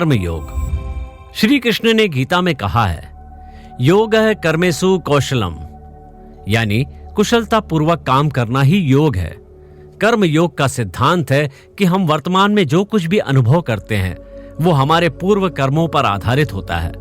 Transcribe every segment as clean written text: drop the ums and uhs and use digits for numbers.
कर्म योग। श्री कृष्ण ने गीता में कहा है, योग है कर्मेसु कौशलम, यानी कुशलता पूर्वक काम करना ही योग है। कर्म योग का सिद्धांत है कि हम वर्तमान में जो कुछ भी अनुभव करते हैं वो हमारे पूर्व कर्मों पर आधारित होता है।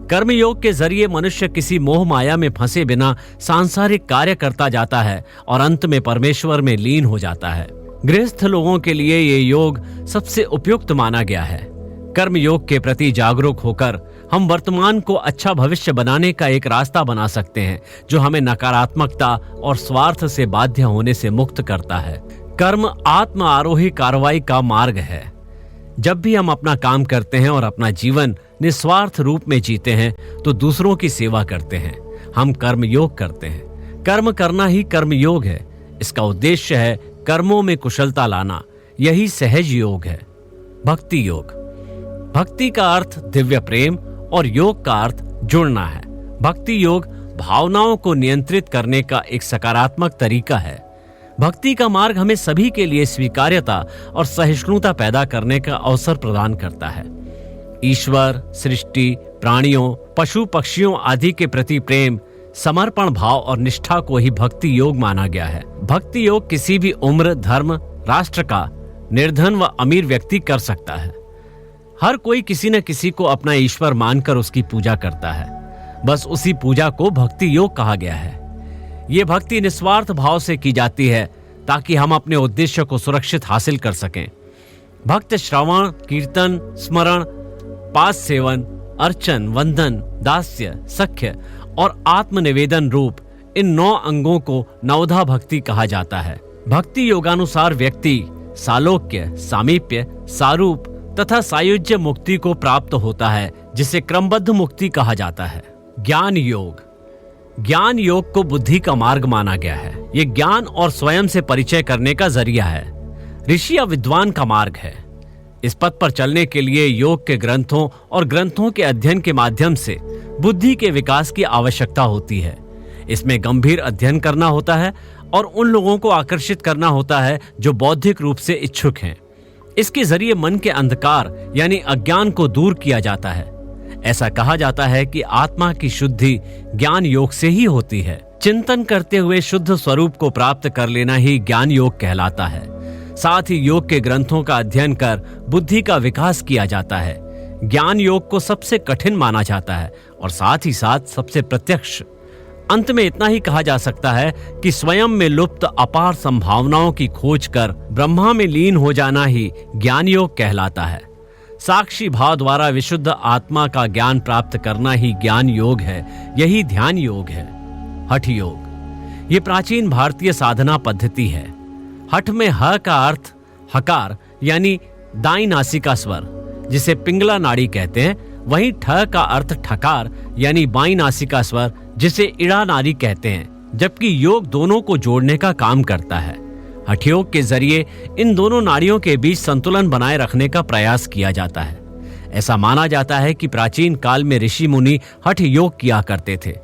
कर्म योग के जरिए मनुष्य किसी मोह माया में फंसे बिना सांसारिक कार्य करता जाता है और अंत में परमेश्वर में लीन हो जाता है। गृहस्थ लोगों के लिए ये योग सबसे उपयुक्त माना गया है। कर्म योग के प्रति जागरूक होकर हम वर्तमान को अच्छा भविष्य बनाने का एक रास्ता बना सकते हैं, जो हमें नकारात्मकता और स्वार्थ से बाध्य होने से मुक्त करता है। कर्म आत्म आरोही कार्रवाई का मार्ग है। जब भी हम अपना काम करते हैं और अपना जीवन निस्वार्थ रूप में जीते हैं तो दूसरों की सेवा करते हैं, हम कर्म योग करते हैं। कर्म करना ही कर्म योग है। इसका उद्देश्य है कर्मों में कुशलता लाना। यही सहज योग है। भक्ति योग। भक्ति का अर्थ दिव्य प्रेम और योग का अर्थ जुड़ना है। भक्ति योग भावनाओं को नियंत्रित करने का एक सकारात्मक तरीका है। भक्ति का मार्ग हमें सभी के लिए स्वीकार्यता और सहिष्णुता पैदा करने का अवसर प्रदान करता है। ईश्वर, सृष्टि, प्राणियों, पशु पक्षियों आदि के प्रति प्रेम, समर्पण भाव और निष्ठा को ही भक्ति योग माना गया है। भक्ति योग किसी भी उम्र, धर्म, राष्ट्र का निर्धन व अमीर व्यक्ति कर सकता है। हर कोई किसी न किसी को अपना ईश्वर मानकर उसकी पूजा करता है। बस उसी पूजा को भक्ति योग कहा गया है। ये भक्ति निस्वार्थ भाव से की जाती है ताकि हम अपने उद्देश्य को सुरक्षित हासिल कर सकें। भक्त श्रवण, कीर्तन, स्मरण, पाद सेवन, अर्चन, वंदन, दास्य, सख्य और आत्मनिवेदन रूप इन 9 अंगों को नवधा भक्ति कहा जाता है। भक्ति योगानुसार व्यक्ति सालोक्य, सामीप्य, सारूप तथा सायुज्य मुक्ति को प्राप्त होता है, जिसे क्रमबद्ध मुक्ति कहा जाता है। ज्ञान योग। ज्ञान योग को बुद्धि का मार्ग माना गया है। ये ज्ञान और स्वयं से परिचय करने का जरिया है। ऋषि या विद्वान का मार्ग है। इस पथ पर चलने के लिए योग के ग्रंथों और ग्रंथों के अध्ययन के माध्यम से बुद्धि के विकास की आवश्यकता होती है। इसमें गंभीर अध्ययन करना होता है और उन लोगों को आकर्षित करना होता है जो बौद्धिक रूप से इच्छुक हैं। इसके जरिए मन के अंधकार यानी अज्ञान को दूर किया जाता है। ऐसा कहा जाता है कि आत्मा की शुद्धि ज्ञान योग से ही होती है। चिंतन करते हुए शुद्ध स्वरूप को प्राप्त कर लेना ही ज्ञान योग कहलाता है। साथ ही योग के ग्रंथों का अध्ययन कर बुद्धि का विकास किया जाता है। ज्ञान योग को सबसे कठिन माना जाता है और साथ ही साथ सबसे प्रत्यक्ष। अंत में इतना ही कहा जा सकता है कि स्वयं में लुप्त अपार संभावनाओं की खोज कर ब्रह्मा में लीन हो जाना ही ज्ञान योग कहलाता है। साक्षी भाव द्वारा विशुद्ध आत्मा का ज्ञान प्राप्त करना ही ज्ञान योग है। यही ध्यान योग है। हठ योग। ये प्राचीन भारतीय साधना पद्धति है। हठ में ह का अर्थ हकार यानी दाईं नासिका स्वर, जिसे पिंगला नाड़ी कहते हैं, वहीं ठ का अर्थ ठकार यानी बाईं नासिका स्वर, जिसे इड़ा नाड़ी कहते हैं, जबकि योग दोनों को जोड़ने का काम करता है। हठ योग के जरिए इन दोनों नाड़ियों के बीच संतुलन बनाए रखने का प्रयास किया जाता है। ऐसा माना जाता है कि प्राचीन काल में ऋषि मुनि हठ योग किया करते थे।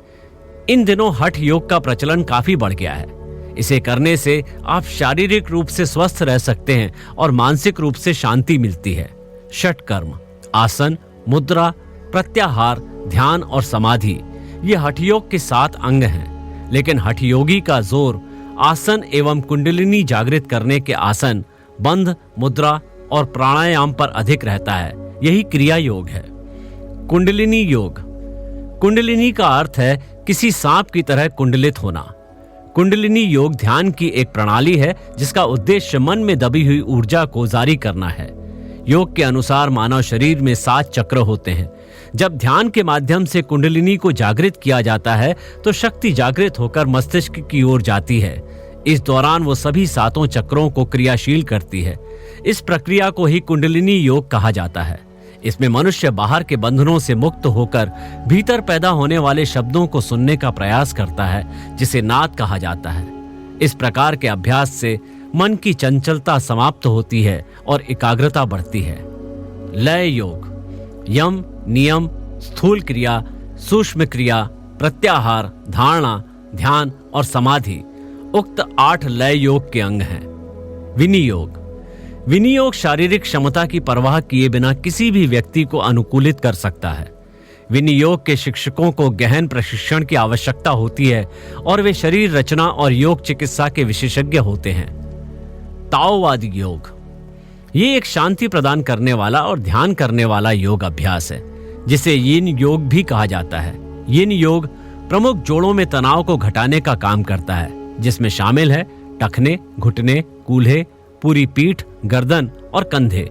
इन दिनों हठ योग का प्रचलन काफी बढ़ गया है। इसे करने से आप शारीरिक रूप से स्वस्थ रह सकते हैं और मानसिक रूप से शांति मिलती है। षट कर्म, आसन, मुद्रा, प्रत्याहार, ध्यान और समाधि ये हठ योग के 7 अंग हैं। लेकिन हठ योगी का जोर आसन एवं कुंडलिनी जागृत करने के आसन, बंध, मुद्रा और प्राणायाम पर अधिक रहता है। यही क्रिया योग है। कुंडलिनी योग। कुंडलिनी का अर्थ है किसी सांप की तरह कुंडलित होना। कुंडलिनी योग ध्यान की एक प्रणाली है जिसका उद्देश्य मन में दबी हुई ऊर्जा को जारी करना है। योग के अनुसार मानव शरीर में 7 चक्र होते हैं। जब ध्यान के माध्यम से कुंडलिनी को जागृत किया जाता है तो शक्ति जागृत होकर मस्तिष्क की ओर जाती है। इस दौरान वो सभी 7 चक्रों को क्रियाशील करती है। इस प्रक्रिया को ही कुंडलिनी योग कहा जाता है। इसमें मनुष्य बाहर के बंधनों से मुक्त होकर भीतर पैदा होने वाले शब्दों को सुनने का प्रयास करता है, जिसे नाद कहा जाता है। इस प्रकार के अभ्यास से मन की चंचलता समाप्त होती है और एकाग्रता बढ़ती है। लय योग। यम, नियम, स्थूल क्रिया, सूक्ष्म क्रिया, प्रत्याहार, धारणा, ध्यान और समाधि उक्त 8 लय योग के अंग हैं। विनियोग। विनियोग शारीरिक क्षमता की परवाह किए बिना किसी भी व्यक्ति को अनुकूलित कर सकता है। विनियोग के शिक्षकों को गहन प्रशिक्षण की आवश्यकता होती है और वे शरीर रचना और योग चिकित्सा के विशेषज्ञ होते हैं। ताओवादी योग, ये एक शांति प्रदान करने वाला और ध्यान करने वाला योग अभ्यास है जिसे यिन योग भी कहा जाता है। यिन योग प्रमुख जोड़ों में तनाव को घटाने का काम करता है, जिसमें शामिल है टखने, घुटने, कूल्हे, पूरी पीठ, गर्दन और कंधे।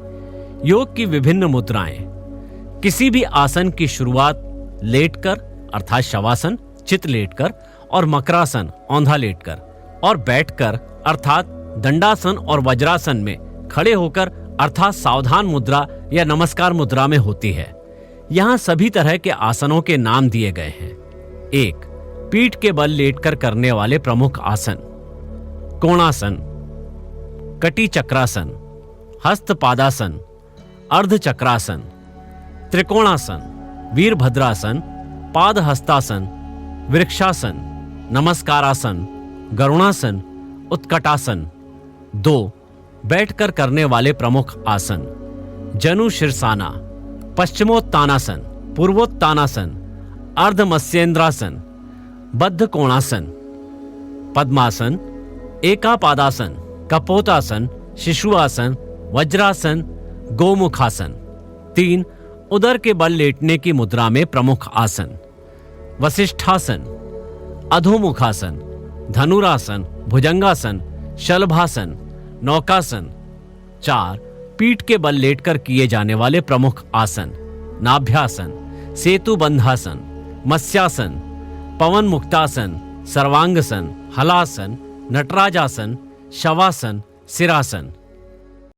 योग की विभिन्न मुद्राएं। किसी भी आसन की शुरुआत लेटकर अर्थात शवासन, चित लेटकर और मकरासन औंधा लेटकर और बैठकर अर्थात दंडासन और वज्रासन में खड़े होकर अर्थात सावधान मुद्रा या नमस्कार मुद्रा में होती है। यहाँ सभी तरह के आसनों के नाम दिए गए हैं। 1. पीठ के बल लेटकर करने वाले प्रमुख आसन। कोणासन, कटी चक्रासन, हस्त पादासन, अर्ध चक्रासन, त्रिकोणासन, वीरभद्रासन, पाद हस्तासन, वृक्षासन, नमस्कारासन, गरुणासन, उत्कटासन। 2. बैठकर करने वाले प्रमुख आसन। जनु शीर्षाना, पश्चिमोत्तानासन, पूर्वोत्तानासन, अर्ध मत्स्येंद्रासन, बद्ध कोणासन, पद्मासन, एकापादासन, कपोतासन, शिशुआसन, वज्रासन, गोमुखासन। 3. उदर के बल लेटने की मुद्रा में प्रमुख आसन। वसिष्ठासन, अधोमुखासन, धनुरासन, भुजंगासन, शलभासन, नौकासन। 4. पीठ के बल लेटकर किए जाने वाले प्रमुख आसन। नाभ्यासन, सेतुबंधासन, मत्स्यासन, पवन मुक्तासन, सर्वांगसन, हलासन, नटराजासन, शवासन, सिरासन।